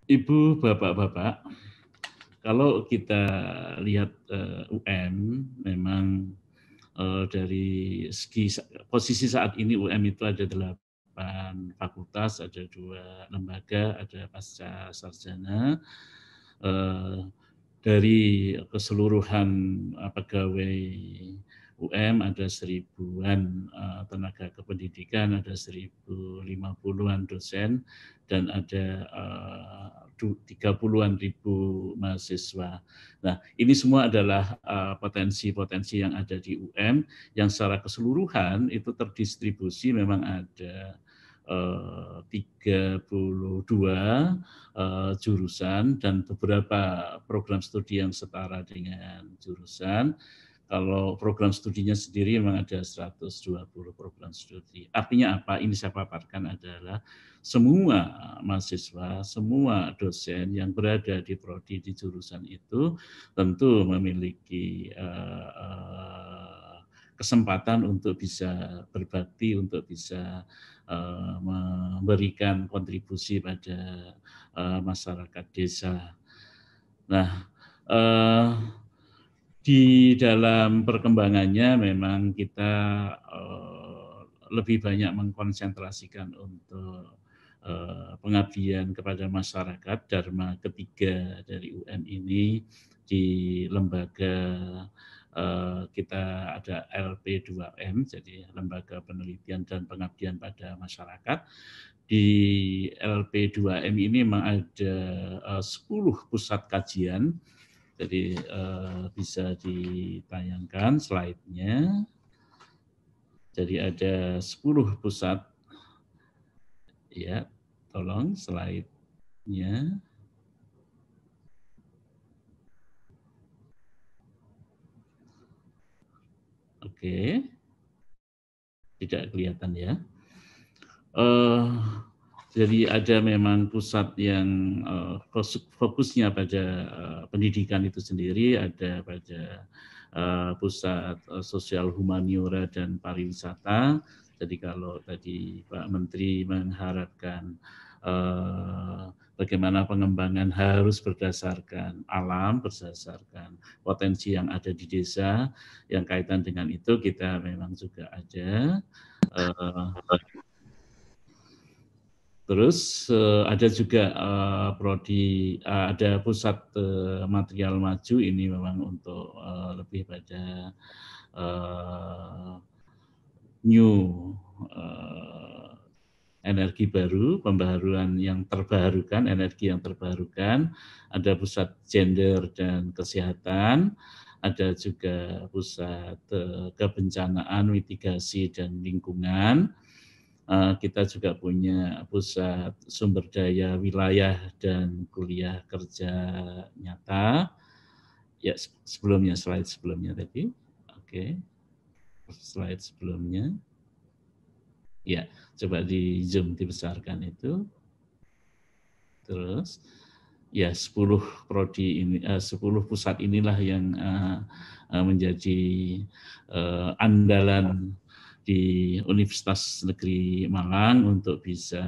Ibu, Bapak-bapak, kalau kita lihat UM, memang dari segi posisi saat ini UM itu ada 8 fakultas, ada 2 lembaga, ada pasca sarjana. Dari keseluruhan pegawai UM ada 1000-an tenaga kependidikan, ada 1050-an dosen, dan ada 30-an ribu mahasiswa. Nah, ini semua adalah potensi-potensi yang ada di UM yang secara keseluruhan itu terdistribusi memang ada 32 jurusan dan beberapa program studi yang setara dengan jurusan. Kalau program studinya sendiri memang ada 120 program studi. Artinya apa? Ini saya paparkan adalah semua mahasiswa, semua dosen yang berada di prodi di jurusan itu tentu memiliki kesempatan untuk bisa berbakti, untuk bisa memberikan kontribusi pada masyarakat desa. Nah, di dalam perkembangannya memang kita lebih banyak mengkonsentrasikan untuk pengabdian kepada masyarakat. Dharma ketiga dari UM ini di lembaga kita ada LP2M, jadi Lembaga Penelitian dan Pengabdian pada Masyarakat. Di LP2M ini memang ada 10 pusat kajian, jadi bisa ditayangkan slide-nya. Jadi ada 10 pusat, ya, tolong slide-nya. Oke, tidak kelihatan ya. Jadi ada memang pusat yang fokusnya pada pendidikan itu sendiri, ada pada pusat sosial humaniora dan pariwisata. Jadi kalau tadi Pak Menteri mengharapkan bagaimana pengembangan harus berdasarkan alam, berdasarkan potensi yang ada di desa, yang kaitan dengan itu kita memang juga ada. Terus ada juga prodi, ada pusat material maju, ini memang untuk lebih pada new energi baru, pembaharuan yang terbarukan, energi yang terbarukan. Ada pusat gender dan kesehatan, ada juga pusat kebencanaan, mitigasi dan lingkungan. Kita juga punya pusat sumber daya wilayah dan kuliah kerja nyata. Ya, sebelumnya, slide sebelumnya tadi. Oke, slide sebelumnya. Ya, coba di zoom dibesarkan itu. Terus, ya 10 prodi ini, 10 pusat inilah yang menjadi andalan di Universitas Negeri Malang untuk bisa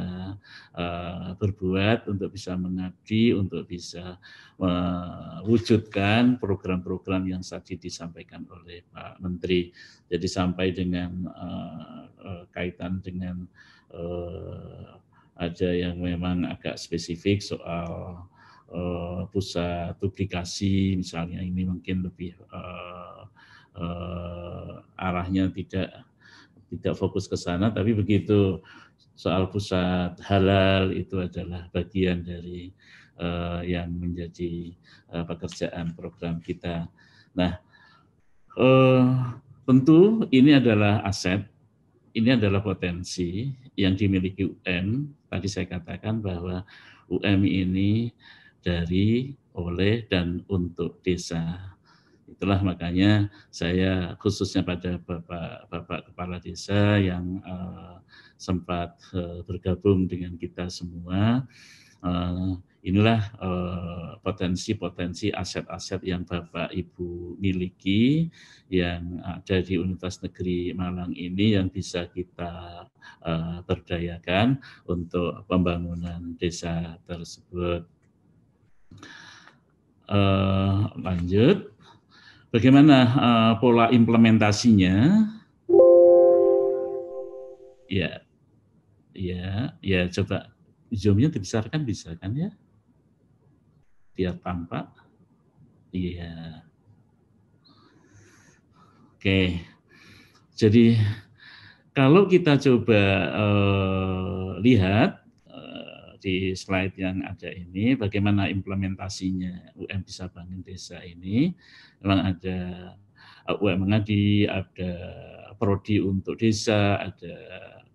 berbuat, untuk bisa mengabdi, untuk bisa mewujudkan program-program yang tadi disampaikan oleh Pak Menteri. Jadi sampai dengan kaitan dengan ada yang memang agak spesifik soal pusat publikasi, misalnya ini mungkin lebih arahnya tidak fokus ke sana, tapi begitu soal pusat halal itu adalah bagian dari yang menjadi pekerjaan program kita. Nah, tentu ini adalah aset, ini adalah potensi yang dimiliki UM. Tadi saya katakan bahwa UM ini dari, oleh, dan untuk desa. Itulah makanya saya khususnya pada Bapak Kepala Desa yang sempat bergabung dengan kita semua. Inilah potensi-potensi aset-aset yang Bapak Ibu miliki yang ada di Universitas Negeri Malang ini yang bisa kita berdayakan untuk pembangunan desa tersebut. Lanjut, bagaimana pola implementasinya? Ya, ya, coba zoom-nya dibesarkan bisa kan ya? Biar tampak. Iya. Oke. Jadi kalau kita coba lihat di slide yang ada ini, bagaimana implementasinya UM Bisa Bangun Desa ini, memang ada UM Mengabdi, ada prodi untuk desa, ada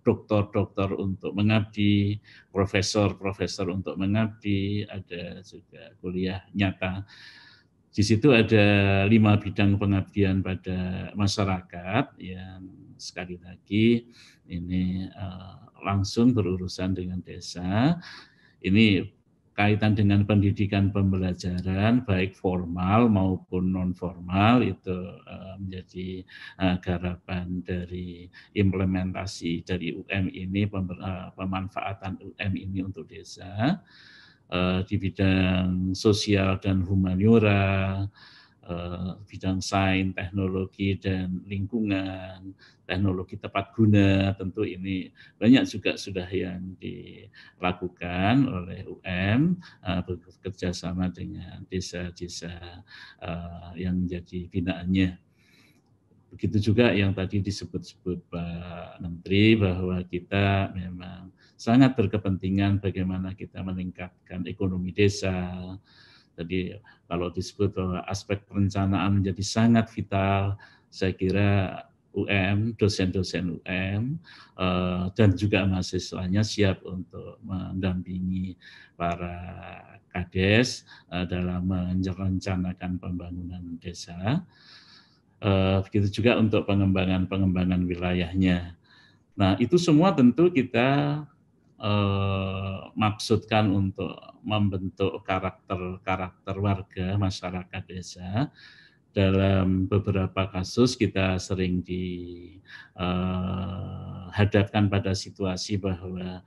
doktor-dokter untuk mengabdi, profesor-profesor untuk mengabdi, ada juga kuliah nyata. Di situ ada 5 bidang pengabdian pada masyarakat yang sekali lagi ini langsung berurusan dengan desa. Ini kaitan dengan pendidikan pembelajaran baik formal maupun non formal itu menjadi garapan dari implementasi dari UM ini, pemanfaatan UM ini untuk desa. Di bidang sosial dan humaniora, bidang sains, teknologi dan lingkungan, teknologi tepat guna, tentu ini banyak juga sudah yang dilakukan oleh UM bekerja sama dengan desa-desa yang menjadi binaannya. Begitu juga yang tadi disebut-sebut Pak Menteri bahwa kita memang sangat berkepentingan bagaimana kita meningkatkan ekonomi desa. Jadi kalau disebut bahwa aspek perencanaan menjadi sangat vital, saya kira UM, dosen-dosen UM, dan juga mahasiswanya siap untuk mendampingi para kades dalam merencanakan pembangunan desa. Begitu juga untuk pengembangan wilayahnya. Nah, itu semua tentu kita maksudkan untuk membentuk karakter warga masyarakat desa. Dalam beberapa kasus kita sering dihadapkan pada situasi bahwa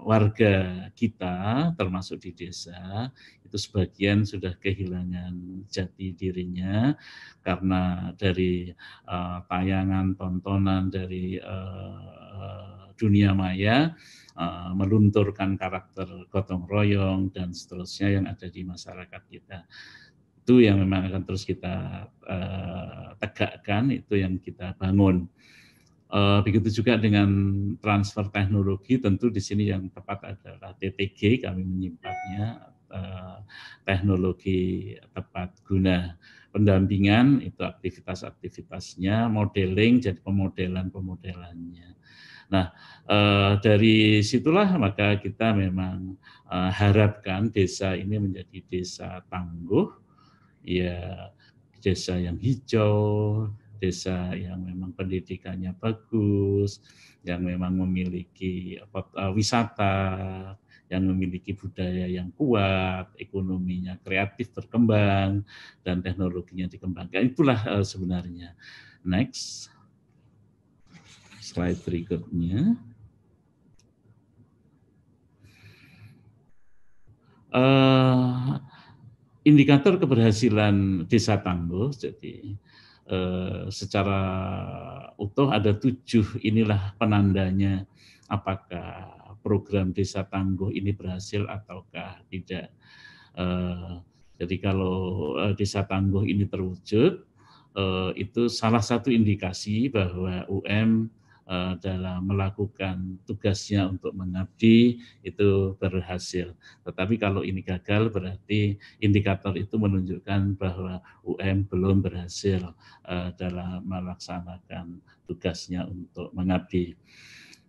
warga kita termasuk di desa itu sebagian sudah kehilangan jati dirinya karena dari tayangan tontonan dari dunia maya melunturkan karakter gotong royong dan seterusnya yang ada di masyarakat kita. Itu yang memang akan terus kita tegakkan, itu yang kita bangun. Begitu juga dengan transfer teknologi, tentu di sini yang tepat adalah TTG, kami menyimpannya teknologi tepat guna. Pendampingan itu aktivitas-aktivitasnya, modeling jadi pemodelannya. Nah, dari situlah maka kita memang harapkan desa ini menjadi desa tangguh, ya desa yang hijau, desa yang memang pendidikannya bagus, yang memang memiliki wisata, yang memiliki budaya yang kuat, ekonominya kreatif berkembang, dan teknologinya dikembangkan. Itulah sebenarnya. Next, slide berikutnya. Indikator keberhasilan desa tangguh, jadi secara utuh ada 7, inilah penandanya apakah program desa tangguh ini berhasil ataukah tidak. Jadi kalau desa tangguh ini terwujud, itu salah satu indikasi bahwa UM dalam melakukan tugasnya untuk mengabdi itu berhasil. Tetapi kalau ini gagal berarti indikator itu menunjukkan bahwa UM belum berhasil dalam melaksanakan tugasnya untuk mengabdi.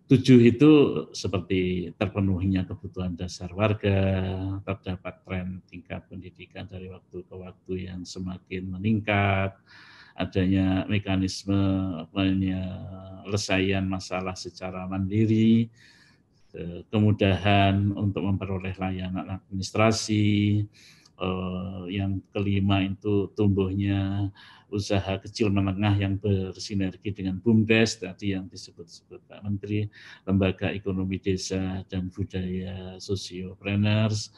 7 itu seperti terpenuhinya kebutuhan dasar warga, terdapat tren tingkat pendidikan dari waktu ke waktu yang semakin meningkat, adanya mekanisme penyelesaian masalah secara mandiri, kemudahan untuk memperoleh layanan administrasi, yang kelima itu tumbuhnya usaha kecil menengah yang bersinergi dengan BUMDes tadi yang disebut-sebut Pak Menteri, lembaga ekonomi desa dan budaya sosiopreneurs,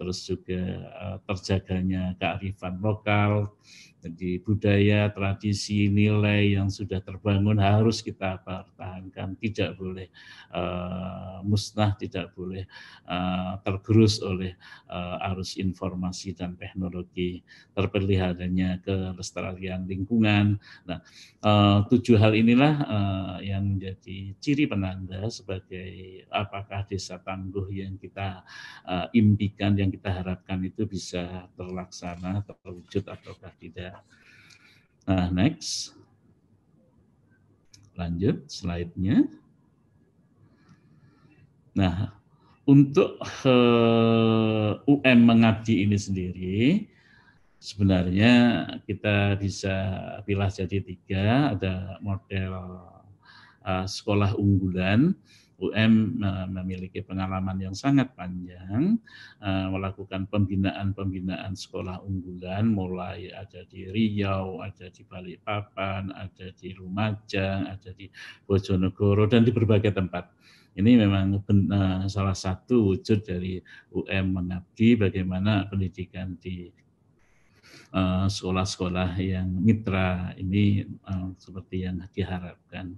terus juga terjaganya kearifan lokal. Jadi budaya, tradisi, nilai yang sudah terbangun harus kita pertahankan, tidak boleh musnah, tidak boleh tergerus oleh arus informasi dan teknologi, terpeliharanya kelestarian lingkungan. Nah, 7 hal inilah yang menjadi ciri penanda sebagai apakah desa tangguh yang kita impikan, yang kita harapkan itu bisa terlaksana, terwujud ataukah tidak. Nah, next. Lanjut slide-nya. Nah, untuk UM Mengabdi ini sendiri, sebenarnya kita bisa pilih jadi 3, ada model sekolah unggulan. UM memiliki pengalaman yang sangat panjang, melakukan pembinaan sekolah unggulan, mulai ada di Riau, ada di Balikpapan, ada di Lumajang, ada di Bojonegoro, dan di berbagai tempat. Ini memang salah satu wujud dari UM Mengabdi, bagaimana pendidikan di sekolah-sekolah yang mitra ini seperti yang diharapkan.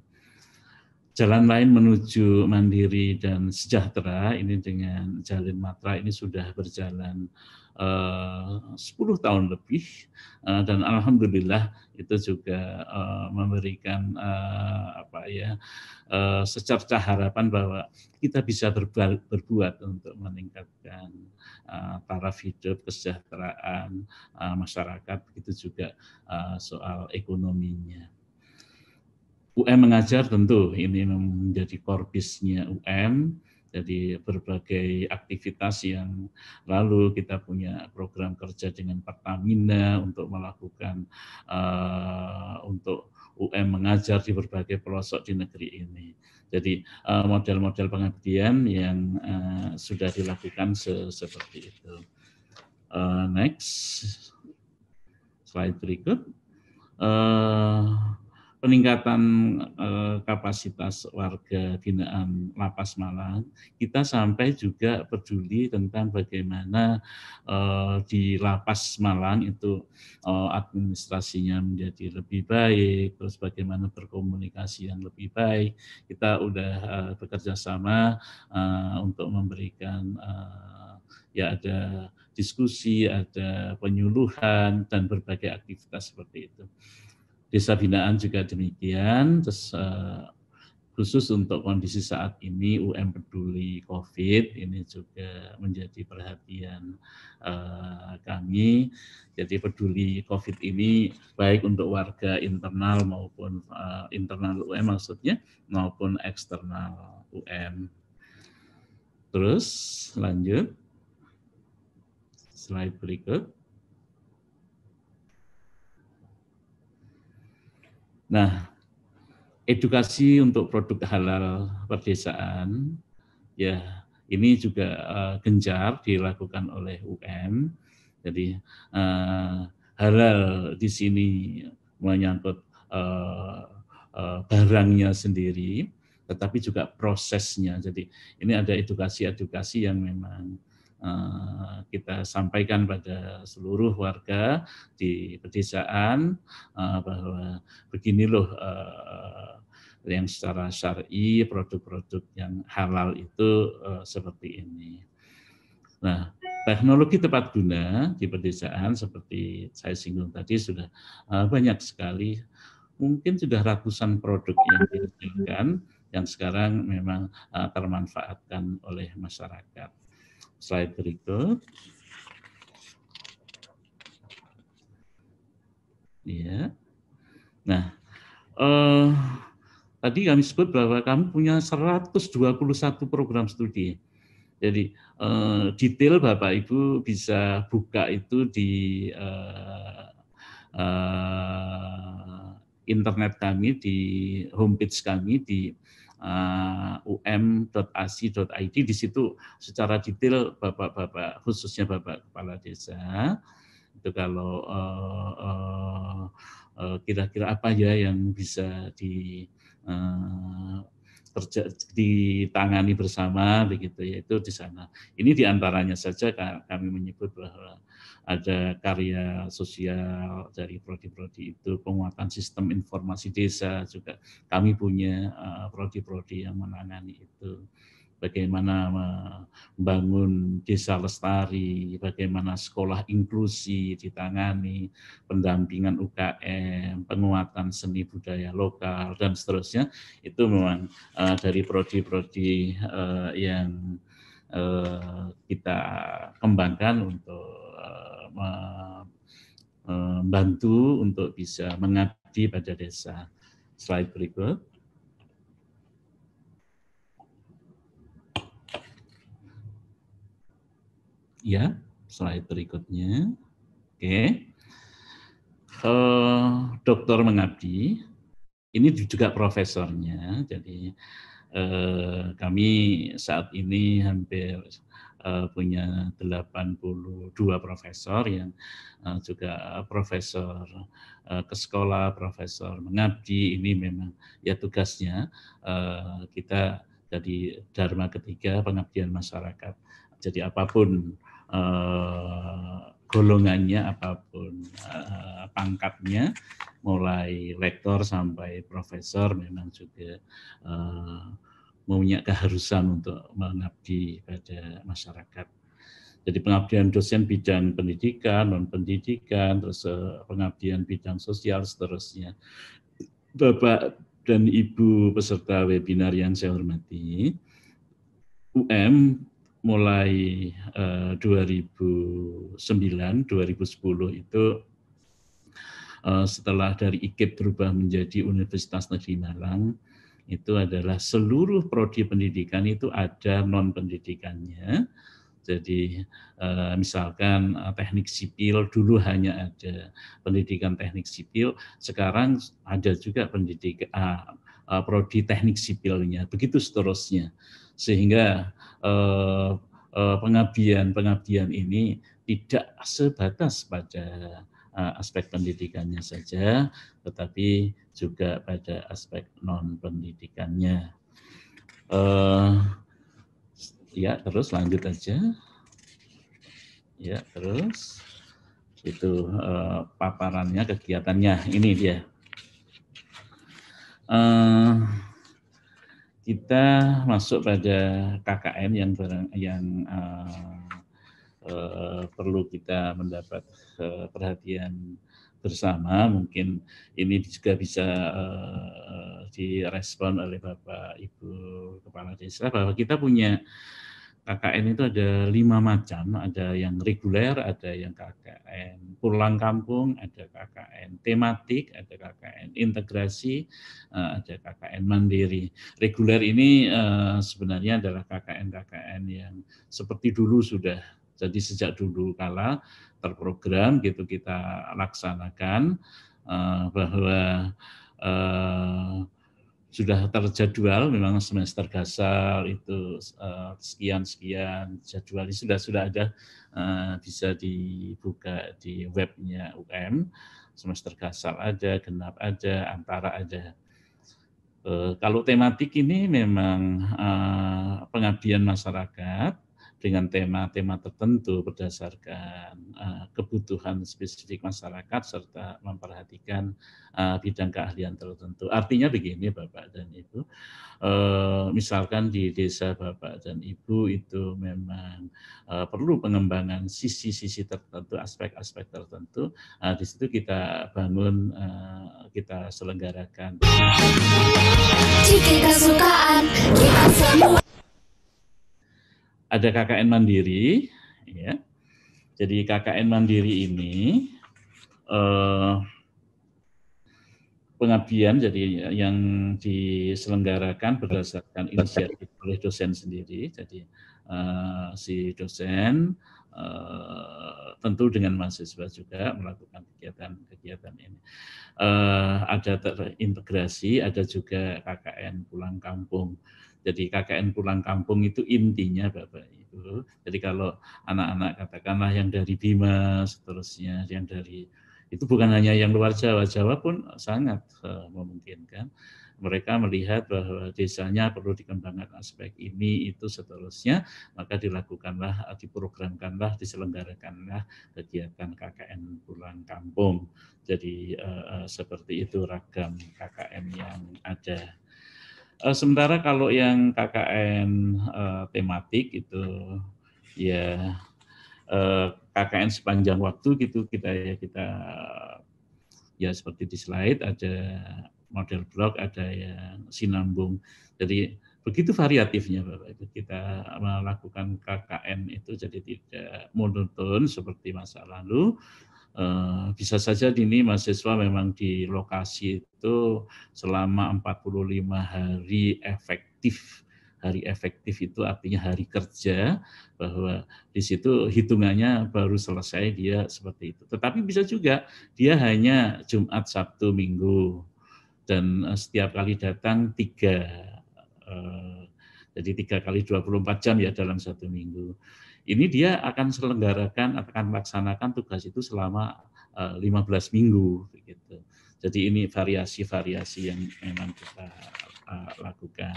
Jalan lain menuju mandiri dan sejahtera ini dengan Jalin Matra ini sudah berjalan 10 tahun lebih, dan alhamdulillah itu juga memberikan secercah harapan bahwa kita bisa berbuat untuk meningkatkan taraf hidup, kesejahteraan masyarakat, begitu juga soal ekonominya. UM mengajar tentu ini menjadi core base-nya UM, jadi berbagai aktivitas yang lalu kita punya program kerja dengan Pertamina untuk melakukan untuk UM mengajar di berbagai pelosok di negeri ini. Jadi model-model pengabdian yang sudah dilakukan seperti itu. Next, slide berikut. Peningkatan kapasitas warga binaan Lapas Malang, kita sampai juga peduli tentang bagaimana di Lapas Malang itu administrasinya menjadi lebih baik, terus bagaimana berkomunikasi yang lebih baik. Kita udah bekerja sama untuk memberikan ya ada diskusi, ada penyuluhan, dan berbagai aktivitas seperti itu. Desa binaan juga demikian, terus khusus untuk kondisi saat ini UM Peduli COVID ini juga menjadi perhatian kami. Jadi peduli COVID ini baik untuk warga internal maupun internal UM maksudnya, maupun eksternal UM. Terus lanjut, slide berikut. Nah, edukasi untuk produk halal perdesaan, ya ini juga gencar dilakukan oleh UM. Jadi halal di sini menyangkut barangnya sendiri, tetapi juga prosesnya. Jadi ini ada edukasi-edukasi yang memang kita sampaikan pada seluruh warga di pedesaan bahwa begini loh yang secara syar'i produk-produk yang halal itu seperti ini. Nah, teknologi tepat guna di pedesaan seperti saya singgung tadi sudah banyak sekali, mungkin sudah ratusan produk yang dihasilkan yang sekarang memang termanfaatkan oleh masyarakat. Slide berikut. Ya. Nah, tadi kami sebut bahwa kami punya 121 program studi. Jadi detail Bapak Ibu bisa buka itu di internet kami, di homepage kami di um.ac.id. Di situ secara detail Bapak-bapak, khususnya Bapak Kepala Desa, itu kalau kira-kira apa ya yang bisa ditangani bersama begitu, yaitu di sana. Ini diantaranya saja kami menyebut bahwa ada karya sosial dari prodi-prodi itu, penguatan sistem informasi desa juga kami punya prodi-prodi yang menangani itu. Bagaimana membangun desa lestari, bagaimana sekolah inklusi ditangani, pendampingan UKM, penguatan seni budaya lokal, dan seterusnya. Itu memang dari prodi-prodi yang kita kembangkan untuk membantu untuk bisa mengabdi pada desa. Slide berikut. Ya, slide berikutnya. Oke. Dokter mengabdi, ini juga profesornya. Jadi kami saat ini hampir punya 82 profesor yang juga profesor ke sekolah, profesor mengabdi. Ini memang ya tugasnya kita jadi dharma ketiga, pengabdian masyarakat. Jadi apapun golongannya, apapun pangkatnya, mulai lektor sampai profesor memang juga punya keharusan untuk mengabdi pada masyarakat. Jadi pengabdian dosen bidang pendidikan, non-pendidikan, terus pengabdian bidang sosial, seterusnya. Bapak dan Ibu peserta webinar yang saya hormati, UM mulai 2009, 2010 itu setelah dari IKIP berubah menjadi Universitas Negeri Malang, itu adalah seluruh prodi pendidikan itu ada non-pendidikannya. Jadi misalkan teknik sipil dulu hanya ada pendidikan teknik sipil, sekarang ada juga pendidikan prodi teknik sipilnya, begitu seterusnya. Sehingga pengabdian ini tidak sebatas pada aspek pendidikannya saja, tetapi juga pada aspek non-pendidikannya. Ya, terus lanjut aja. Ya, terus itu paparannya, kegiatannya. Ini dia. Kita masuk pada KKN yang perlu kita mendapat perhatian bersama. Mungkin ini juga bisa direspon oleh Bapak Ibu Kepala Desa bahwa kita punya KKN itu ada 5 macam, ada yang reguler, ada yang KKN pulang kampung, ada KKN tematik, ada KKN integrasi, ada KKN mandiri. Reguler ini sebenarnya adalah KKN-KKN yang seperti dulu sudah, jadi sejak dulu kala terprogram gitu kita laksanakan, bahwa sudah terjadwal, memang semester gasal itu sekian-sekian jadwal ini sudah ada, bisa dibuka di webnya UM, semester gasal ada, genap ada, antara ada. Kalau tematik ini memang pengabdian masyarakat dengan tema-tema tertentu berdasarkan kebutuhan spesifik masyarakat serta memperhatikan bidang keahlian tertentu. Artinya begini Bapak dan Ibu, misalkan di desa Bapak dan Ibu itu memang perlu pengembangan sisi-sisi tertentu, aspek-aspek tertentu, di situ kita bangun, kita selenggarakan. Kesukaan kita semua. Ada KKN mandiri, ya. Jadi KKN mandiri ini pengabdian jadi yang diselenggarakan berdasarkan inisiatif oleh dosen sendiri. Jadi si dosen tentu dengan mahasiswa juga melakukan kegiatan ini. Ada terintegrasi, ada juga KKN pulang kampung. Jadi KKN pulang kampung itu intinya Bapak Ibu. Jadi kalau anak-anak katakanlah yang dari Bima, seterusnya yang dari itu bukan hanya yang luar Jawa, Jawa pun sangat memungkinkan. mereka melihat bahwa desanya perlu dikembangkan aspek ini, itu, seterusnya, maka dilakukanlah, diprogramkanlah, diselenggarakanlah kegiatan KKN pulang kampung. Jadi seperti itu ragam KKN yang ada. Sementara kalau yang KKN tematik itu ya KKN sepanjang waktu gitu kita ya seperti di slide ada model blok, ada yang sinambung. Jadi begitu variatifnya Bapak Ibu kita melakukan KKN itu, jadi tidak monoton seperti masa lalu. Bisa saja ini mahasiswa memang di lokasi itu selama 45 hari efektif. Hari efektif itu artinya hari kerja, bahwa di situ hitungannya baru selesai dia seperti itu. Tetapi bisa juga dia hanya Jumat, Sabtu, Minggu, dan setiap kali datang 3, jadi 3 kali 24 jam ya dalam 1 minggu. Ini dia akan selenggarakan, akan melaksanakan tugas itu selama 15 minggu begitu. Jadi ini variasi-variasi yang memang kita lakukan.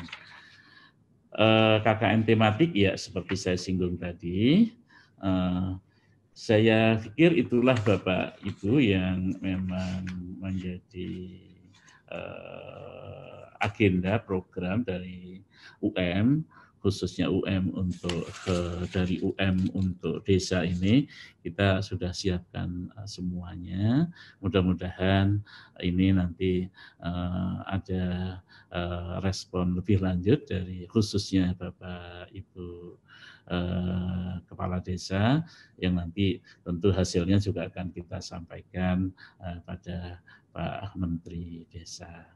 KKN tematik ya seperti saya singgung tadi, saya pikir itulah Bapak Ibu yang memang menjadi agenda program dari UM, khususnya UM untuk dari UM untuk desa ini kita sudah siapkan semuanya. Mudah-mudahan ini nanti ada respon lebih lanjut dari khususnya Bapak Ibu kepala desa, yang nanti tentu hasilnya juga akan kita sampaikan pada Pak Menteri Desa.